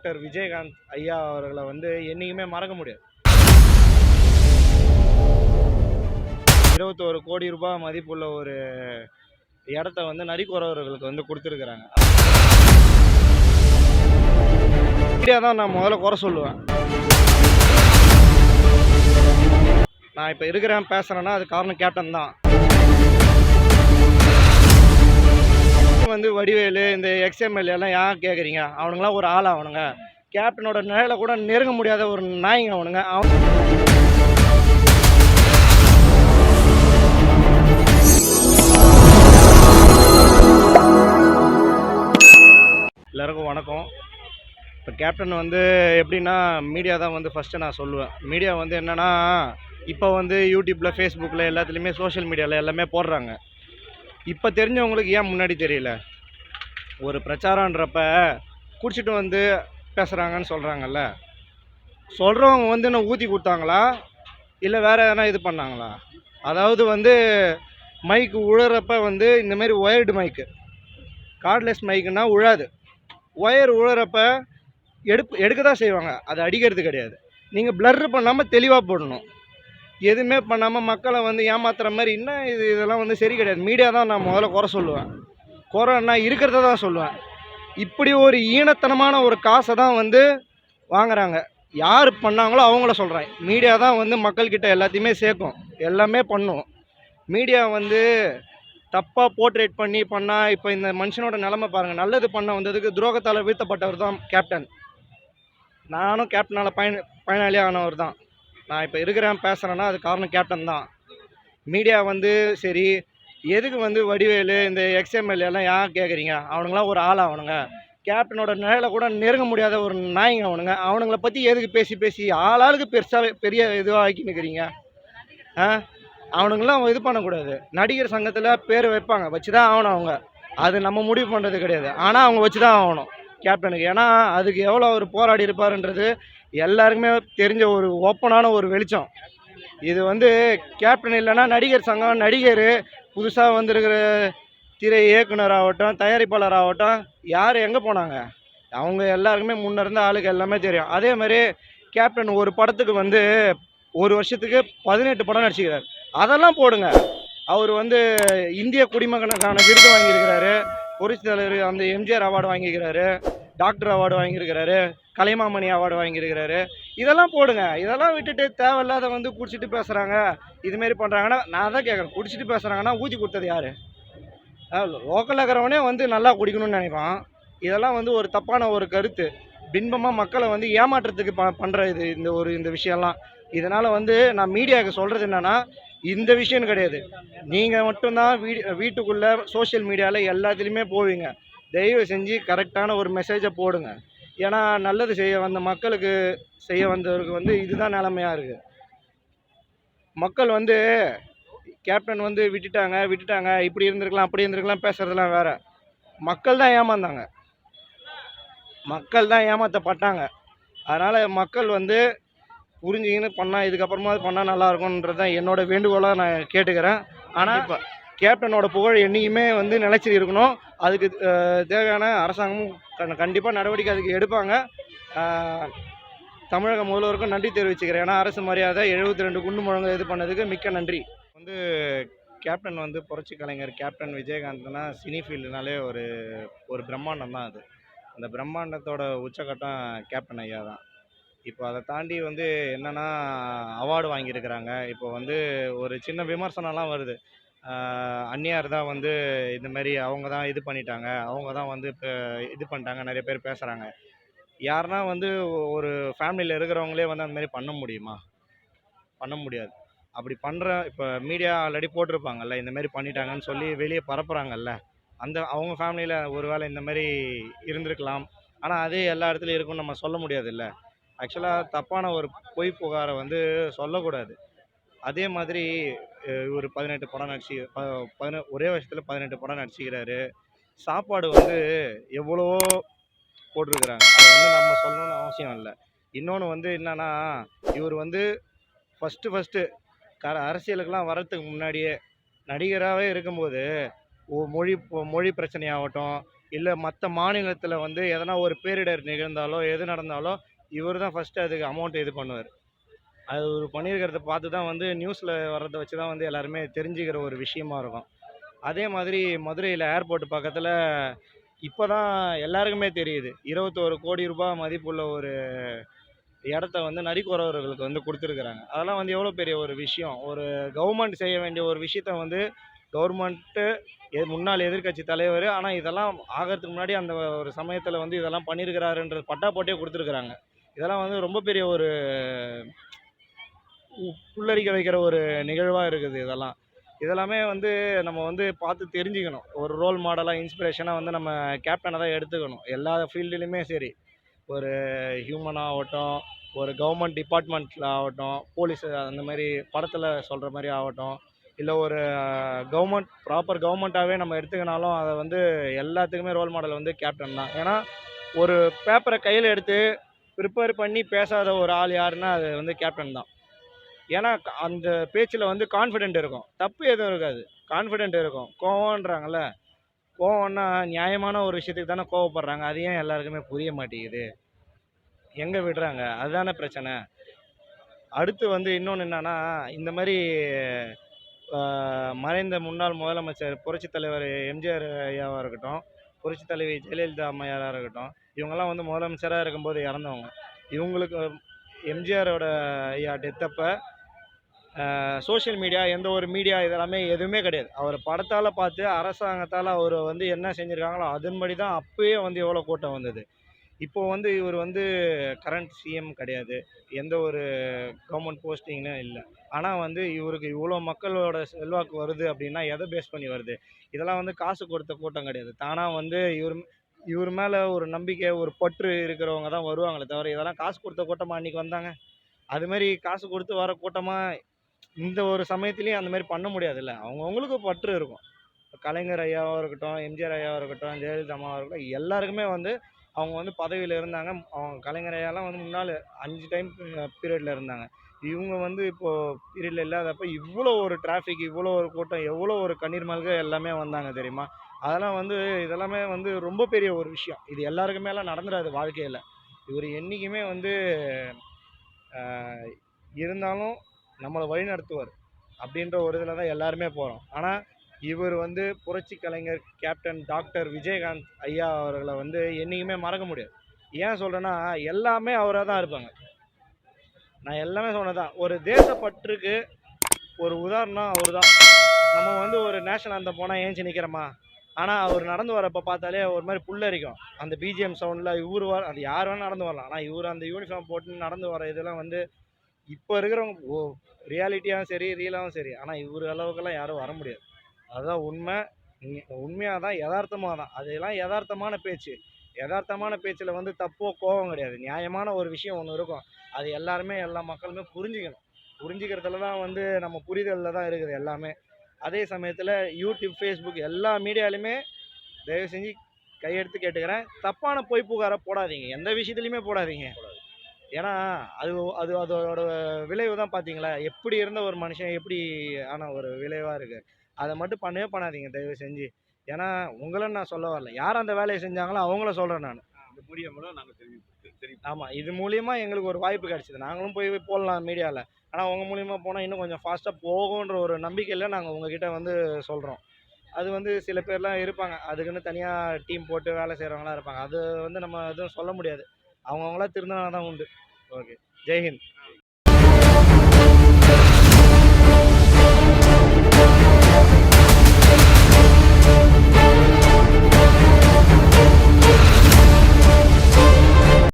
Doctor Vijayakanth ஐயா அவர்களை வந்து என்னைக்குமே மறக்க முடியாது. 21 கோடி ரூபாய் மதிப்புள்ள ஒரு இடத்த வந்து நரிக்குறவர்களுக்கு வந்து கொடுத்துருக்குறாங்க. மீடியா தான் நான் முதல்ல குறை சொல்லுவேன். நான் இப்போ இருக்கிறேன் பேசுகிறேன்னா அது காரணம் கேப்டன் தான். வந்து வடிவேலு இந்த எக்ஸ்எம்எல்ஏ எல்லாம் ஏன் கேட்குறீங்க? அவனுங்களாம் ஒரு ஆள். அவனுங்க கேப்டனோட நிலையில கூட நெருங்க முடியாத ஒரு நாய்ங்க அவனுங்க. எல்லாருக்கும் வணக்கம். இப்போ கேப்டன் வந்து எப்படின்னா மீடியா தான் வந்து ஃபஸ்ட்டு நான் சொல்லுவேன். மீடியா வந்து என்னென்னா இப்போ வந்து யூடியூப்பில் ஃபேஸ்புக்கில் எல்லாத்துலேயுமே சோஷியல் மீடியாவில் எல்லாமே போடுறாங்க. இப்போ தெரிஞ்சவங்களுக்கு ஏன் முன்னாடி தெரியல? ஒரு பிரச்சாரன்றப்ப குடிச்சிட்டு வந்து பேசுகிறாங்கன்னு சொல்கிறாங்கல்ல, சொல்கிறவங்க வந்து என்ன ஊற்றி கொடுத்தாங்களா இல்லை வேறு எதனா இது பண்ணாங்களா? அதாவது வந்து மைக்கு உழுறப்ப வந்து இந்தமாரி ஒயர்டு மைக்கு, கார்ட்லெஸ் மைக்குன்னா உழாது. ஒயர் உழுறப்ப எடுக்க தான் செய்வாங்க, அது அடிக்கிறது கிடையாது. நீங்கள் பிளர் பண்ணாமல் தெளிவாக போடணும். எதுவுமே பண்ணாமல் மக்களை வந்து ஏமாத்துற மாதிரி இன்னும் இதெல்லாம் வந்து சரி கிடையாது. மீடியா தான் நான் முதல்ல குறை சொல்லுவேன். குறைன்னா இருக்கிறத தான் சொல்லுவேன். இப்படி ஒரு ஈனத்தனமான ஒரு காசை தான் வந்து வாங்குறாங்க. யார் பண்ணாங்களோ அவங்கள சொல்கிறேன். மீடியா தான் வந்து மக்கள்கிட்ட எல்லாத்தையுமே சேர்க்கும், எல்லாமே பண்ணும். மீடியா வந்து தப்பாக போர்ட்ரேட் பண்ணி பண்ணால் இப்போ இந்த மனுஷனோட நிலமை பாருங்கள். நல்லது பண்ண வந்ததுக்கு துரோகத்தால் வீழ்த்தப்பட்டவர் தான் கேப்டன். நானும் கேப்டனால் பயனாளி ஆனவர் தான். நான் இப்போ இருக்கிறேன் பேசுகிறேன்னா அது காரணம் கேப்டன் தான். மீடியா வந்து சரி, எதுக்கு வந்து வடிவேலு இந்த எக்ஸ்எம்எல்ஏ எல்லாம் ஏன் கேட்குறீங்க? அவனுங்களாம் ஒரு ஆள். அவனுங்க கேப்டனோட நிலையில கூட நெருங்க முடியாத ஒரு நாய்ங்க அவனுங்க. அவனுங்களை பற்றி எதுக்கு பேசி ஆளாளுக்கு பெரிய இதுவாக ஆக்கி நிற்கிறீங்க? அவனுங்களாம் இது பண்ணக்கூடாது. நடிகர் சங்கத்தில் பேர் வைப்பாங்க, வச்சு தான் ஆகணும் அவங்க. அது நம்ம முடிவு பண்ணுறது கிடையாது. ஆனால் அவங்க வச்சு தான் ஆகணும் கேப்டனுக்கு. ஏன்னா அதுக்கு எவ்வளோ அவர் போராடி இருப்பாருன்றது எல்லாருக்குமே தெரிஞ்ச ஒரு ஓப்பனான ஒரு வெளிச்சம். இது வந்து கேப்டன் இல்லைன்னா நடிகர் சங்கம், நடிகர் புதுசாக வந்திருக்கிற திரை இயக்குனர் ஆகட்டும், தயாரிப்பாளர் ஆகட்டும், யார் எங்கே போனாங்க? அவங்க எல்லாருக்குமே முன்ன இருந்த ஆளுக்கு எல்லாமே தெரியும். அதே மாதிரி கேப்டன் ஒரு படத்துக்கு வந்து ஒரு வருஷத்துக்கு 18 படம் நடிச்சுக்கிறார். அதெல்லாம் போடுங்க. அவர் வந்து இந்திய குடிமகனுக்கான விருது வாங்கியிருக்கிறாரு, புரட்சி தலைவர் அந்த எம்ஜிஆர் அவார்டு வாங்கியிருக்கிறாரு, டாக்டர் அவார்டு வாங்கியிருக்கிறாரு, கலைமாமணி அவார்டு வாங்கியிருக்கிறாரு. இதெல்லாம் போடுங்க. இதெல்லாம் விட்டுட்டு தேவையில்லாத வந்து குடிச்சிட்டு பேசுகிறாங்க, இதுமாரி பண்ணுறாங்கன்னா நான் தான் கேட்குறேன். குடிச்சிட்டு பேசுகிறாங்கன்னா ஊற்றி கொடுத்தது யார்? லோக்கலில் இருக்கிறவனே வந்து நல்லா குடிக்கணும்னு நினைப்பான். இதெல்லாம் வந்து ஒரு தப்பான ஒரு கருத்து. பின்பமாக மக்களை வந்து ஏமாற்றத்துக்கு பண்ணுற இந்த விஷயம்லாம். இதனால் வந்து நான் மீடியாவுக்கு சொல்கிறது என்னென்னா, இந்த விஷயம் கிடையாது. நீங்கள் மட்டும்தான் வீட்டுக்குள்ளே சோஷியல் மீடியாவில் எல்லாத்துலேயுமே போவீங்க. தயவு செஞ்சு கரெக்டான ஒரு மெசேஜை போடுங்க. ஏன்னா நல்லது செய்ய வந்த மக்களுக்கு செய்ய வந்தவருக்கு வந்து இதுதான் நிலைமையாக இருக்குது. மக்கள் வந்து கேப்டன் வந்து விட்டுட்டாங்க இப்படி இருந்திருக்கலாம் அப்படி இருந்திருக்கலாம் பேசுகிறதுலாம் வேறு. மக்கள் தான் ஏமாந்தாங்க, மக்கள் தான் ஏமாற்றப்பட்டாங்க. அதனால் மக்கள் வந்து புரிஞ்சுக்கின்னு பண்ணால் இதுக்கப்புறமா பண்ணால் நல்லாயிருக்கும்ன்றது தான் என்னோடய வேண்டுகோளாக நான் கேட்டுக்கிறேன். ஆனால் இப்போ கேப்டனோட புகழ் என்றைக்குமே வந்து நிலைச்சி இருக்கணும். அதுக்கு தேவையான அரசாங்கமும் கண்டிப்பாக நடவடிக்கை அதுக்கு எடுப்பாங்க. தமிழக முதல்வருக்கும் நன்றி தெரிவிச்சுக்கிறேன். ஏன்னா அரசு மரியாதை 72 குண்டு முழங்க இது பண்ணதுக்கு மிக்க நன்றி. வந்து கேப்டன் வந்து புரட்சி கலைஞர் கேப்டன் விஜயகாந்த்னா சினி ஃபீல்டுனாலே ஒரு பிரம்மாண்டம் தான் அது. அந்த பிரம்மாண்டத்தோட உச்சக்கட்டம் கேப்டன் ஐயா தான். இப்போ அதை தாண்டி வந்து என்னென்னா அவார்டு வாங்கியிருக்கிறாங்க. இப்போ வந்து ஒரு சின்ன விமர்சனம்லாம் வருது. அந்நியார் தான் வந்து இந்தமாரி அவங்க தான் இது பண்ணிட்டாங்க, அவங்க தான் வந்து இப்போ இது பண்ணிட்டாங்க, நிறைய பேர் பேசுகிறாங்க. யாருன்னா வந்து ஒரு ஃபேமிலியில் இருக்கிறவங்களே வந்து அந்தமாரி பண்ண முடியுமா? பண்ண முடியாது. அப்படி பண்ணுற இப்போ மீடியா ஆல்ரெடி போட்டிருப்பாங்கல்ல, இந்தமாரி பண்ணிட்டாங்கன்னு சொல்லி வெளியே பரப்புகிறாங்கல்ல, அவங்க ஃபேமிலியில் ஒரு வேளை இந்தமாரி இருந்திருக்கலாம். ஆனால் அதே எல்லா இடத்துலையும் இருக்குன்னு நம்ம சொல்ல முடியாதுல்ல. ஆக்சுவலாக தப்பான ஒரு பொய் புகாரை வந்து சொல்லக்கூடாது. அதே மாதிரி ஒரு 18 படம் ஒரே வருஷத்தில் 18 படம் நடிச்சுக்கிறாரு. சாப்பாடு வந்து எவ்வளவோ போட்டிருக்கிறாங்க, அதை வந்து நம்ம சொல்லணும்னு அவசியம் இல்லை. இன்னொன்று வந்து என்னென்னா, இவர் வந்து ஃபஸ்ட்டு அரசியலுக்கெல்லாம் வர்றதுக்கு முன்னாடியே நடிகராகவே இருக்கும்போது மொழி பிரச்சனையாகட்டும், இல்லை மற்ற மாநிலத்தில் வந்து எதனா ஒரு பேரிடர் நிகழ்ந்தாலோ எது நடந்தாலோ இவர் தான் ஃபஸ்ட்டு அதுக்கு அமௌண்ட் இது பண்ணுவார். அது ஒரு பண்ணியிருக்கிறத பார்த்து தான் வந்து நியூஸில் வர்றத வச்சு தான் வந்து எல்லாருமே தெரிஞ்சுக்கிற ஒரு விஷயமா இருக்கும். அதே மாதிரி மதுரையில் ஏர்போர்ட் பக்கத்தில் இப்போ தான் எல்லாருக்குமே தெரியுது 21 கோடி ரூபாய் மதிப்புள்ள ஒரு இடத்த வந்து நரிக்குறவர்களுக்கு வந்து கொடுத்துருக்குறாங்க. அதெல்லாம் வந்து எவ்வளோ பெரிய ஒரு விஷயம். ஒரு கவர்மெண்ட் செய்ய வேண்டிய ஒரு விஷயத்த வந்து கவர்மெண்ட்டு முன்னாள் எதிர்க்கட்சி தலைவர், ஆனால் இதெல்லாம் ஆகிறதுக்கு முன்னாடி அந்த ஒரு சமயத்தில் வந்து இதெல்லாம் பண்ணியிருக்கிறாருன்ற பட்டா போட்டே கொடுத்துருக்குறாங்க. இதெல்லாம் வந்து ரொம்ப பெரிய ஒரு புல்லரிக்க வைக்கிற ஒரு நிகழ்வாக இருக்குது இதெல்லாம். இதெல்லாமே வந்து நம்ம வந்து பார்த்து தெரிஞ்சுக்கணும். ஒரு ரோல் மாடலாக இன்ஸ்பிரேஷனாக வந்து நம்ம கேப்டனை தான் எடுத்துக்கணும். எல்லா ஃபீல்டுலையுமே சரி. ஒரு ஹியூமன் ஆகட்டும், ஒரு கவர்மெண்ட் டிபார்ட்மெண்ட்டில் ஆகட்டும், போலீஸ் அந்த மாதிரி படத்தில் சொல்கிற மாதிரி ஆகட்டும், இல்லை ஒரு ப்ராப்பர் கவர்மெண்ட்டாகவே நம்ம எடுத்துக்கினாலும் அதை வந்து எல்லாத்துக்குமே ரோல் மாடல் வந்து கேப்டன் தான். ஏன்னா ஒரு பேப்பரை கையில் எடுத்து ப்ரிப்பேர் பண்ணி பேசாத ஒரு ஆள் யாருன்னா அது வந்து கேப்டன் தான். ஏன்னா அந்த பேச்சில் வந்து கான்ஃபிடென்ட் இருக்கும். தப்பு எதுவும் இருக்காது. கான்ஃபிடென்ட் இருக்கும். கோவம்ன்றாங்கல்ல, கோவம்னா நியாயமான ஒரு விஷயத்துக்கு தானே கோவப்படுறாங்க. அது ஏன் எல்லாருக்குமே புரிய மாட்டேங்குது? எங்கே விடுறாங்க? அதுதானே பிரச்சனை. அடுத்து வந்து இன்னொன்று என்னன்னா, இந்த மாதிரி மறைந்த முன்னாள் முதலமைச்சர் புரட்சித் தலைவர் எம்ஜிஆர் ஐயாவாக இருக்கட்டும், புரட்சித் தலைவி ஜெயலலிதா அம்மையாராக இருக்கட்டும், இவங்கெல்லாம் வந்து முதலமைச்சராக இருக்கும்போது இறந்தவங்க. இவங்களுக்கு எம்ஜிஆரோட ஐயா டெத்தப்போ சோஷியல் மீடியா, எந்த ஒரு மீடியா இதெல்லாமே எதுவுமே கிடையாது. அவர் படத்தால் பார்த்து அரசாங்கத்தால் அவர் வந்து என்ன செஞ்சுருக்காங்களோ அதன்படி தான் அப்பயே வந்து எவ்வளோ கூட்டம் வந்தது. இப்போ வந்து இவர் வந்து கரண்ட் சிஎம் கிடையாது. எந்த ஒரு கவர்மெண்ட் போஸ்டிங்கும் இல்லை. ஆனால் வந்து இவருக்கு இவ்வளோ மக்களோட செல்வாக்கு வருது அப்படின்னா எதை பேஸ் பண்ணி வருது? இதெல்லாம் வந்து காசு கொடுத்த கூட்டம் கிடையாது. தானாக வந்து இவர் மேலே ஒரு நம்பிக்கை, ஒரு பற்று இருக்கிறவங்க தான் வருவாங்களே தவிர, இதெல்லாம் காசு கொடுத்த கூட்டமாக அன்றைக்கி வந்தாங்க. அதுமாரி காசு கொடுத்து வர கூட்டமாக இந்த ஒரு சமயத்துலேயும் அந்த மாதிரி பண்ண முடியாதுல்ல. அவங்கவுங்களுக்கு பற்று இருக்கும். கலைஞர் ஐயாவாக இருக்கட்டும், எம்ஜிஆர் ஐயாவாக இருக்கட்டும், ஜெயலலிதா அம்மாவாக இருக்கட்டும், எல்லாருக்குமே வந்து அவங்க வந்து பதவியில் இருந்தாங்க. அவங்க கலைஞர் ஐயாலாம் வந்து முன்னாள் 5 டைம் பீரியடில் இருந்தாங்க. இவங்க வந்து இப்போது பீரியடில் இல்லாதப்போ இவ்வளோ ஒரு டிராஃபிக், இவ்வளோ ஒரு கூட்டம், எவ்வளோ ஒரு கண்ணீர் மல்க எல்லாமே வந்தாங்க தெரியுமா? அதெல்லாம் வந்து இதெல்லாமே வந்து ரொம்ப பெரிய ஒரு விஷயம். இது எல்லாருக்குமேலாம் நடந்துடாது வாழ்க்கையில். இவர் என்றைக்குமே வந்து இருந்தாலும் நம்மளை வழிநடத்துவார் அப்படின்ற ஒரு இதில் தான் எல்லாருமே போகிறோம். ஆனால் இவர் வந்து புரட்சி கலைஞர் கேப்டன் டாக்டர் விஜயகாந்த் ஐயா அவர்களை வந்து என்றைக்குமே மறக்க முடியாது. ஏன் சொல்கிறேன்னா எல்லாமே அவராக தான் இருப்பாங்க. நான் எல்லாமே சொன்னதான். ஒரு தேசப்பற்றுக்கு ஒரு உதாரணம் அவர் தான். நம்ம வந்து ஒரு நேஷனல் அந்த போனால் ஏஞ்சி நிற்கிறோமா? ஆனால் அவர் நடந்து வரப்போ பார்த்தாலே ஒரு மாதிரி புல்லரிக்கும். அந்த பிஜிஎம் சவுண்டில் அது யார் வேணால் நடந்து வரலாம். ஆனால் இவர் அந்த யூனிஃபார்ம் போட்டு நடந்து வர இதெல்லாம் வந்து இப்போ இருக்கிறவங்க ரியாலிட்டியாகவும் சரி, ரியலாகவும் சரி. ஆனால் இவர் அளவுக்கெல்லாம் யாரும் வர முடியாது. அதுதான் உண்மை. உண்மையாக தான், யதார்த்தமாக தான். அதெல்லாம் யதார்த்தமான பேச்சு. யதார்த்தமான பேச்சில் வந்து தப்போ கோபம் கிடையாது. நியாயமான ஒரு விஷயம் ஒன்று இருக்கும். அது எல்லாருமே எல்லா மக்களுமே புரிஞ்சுக்கணும். புரிஞ்சுக்கிறதுல தான் வந்து நம்ம புரிதலில் தான் இருக்குது எல்லாமே. அதே சமயத்தில் யூடியூப், ஃபேஸ்புக் எல்லா மீடியாலையுமே தயவு செஞ்சு கையெடுத்து கேட்டுக்கிறேன், தப்பான பொய் புகாரை போடாதீங்க. எந்த விஷயத்துலையுமே போடாதீங்க. ஏன்னா அது அது அதோட விளைவு தான் பார்த்தீங்களா? எப்படி இருந்த ஒரு மனுஷன் எப்படி ஆன ஒரு விளைவாக இருக்குது. அதை மட்டும் பண்ணவே பண்ணாதீங்க தயவு செஞ்சு. ஏன்னா உங்களை நான் சொல்ல வரல. யார் அந்த வேலையை செஞ்சாங்களோ அவங்கள சொல்கிறேன் நான். இந்த மூலியமாக நாங்கள் ஆமாம், இது மூலியமா எங்களுக்கு ஒரு வாய்ப்பு கிடைச்சிது. நாங்களும் போய் போடலாம் மீடியாவில். ஆனால் உங்கள் மூலியமா போனால் இன்னும் கொஞ்சம் ஃபாஸ்ட்டாக போகுன்ற ஒரு நம்பிக்கையில் நாங்கள் உங்ககிட்ட வந்து சொல்கிறோம். அது வந்து சில பேர்லாம் இருப்பாங்க. அதுக்குன்னு தனியாக டீம் போட்டு வேலை செய்கிறவங்களாம் இருப்பாங்க. அது வந்து நம்ம எதுவும் சொல்ல முடியாது. அவங்கவுங்களா திருந்தினா தான் உண்டு. ஓகே. ஜெய்ஹிந்த்.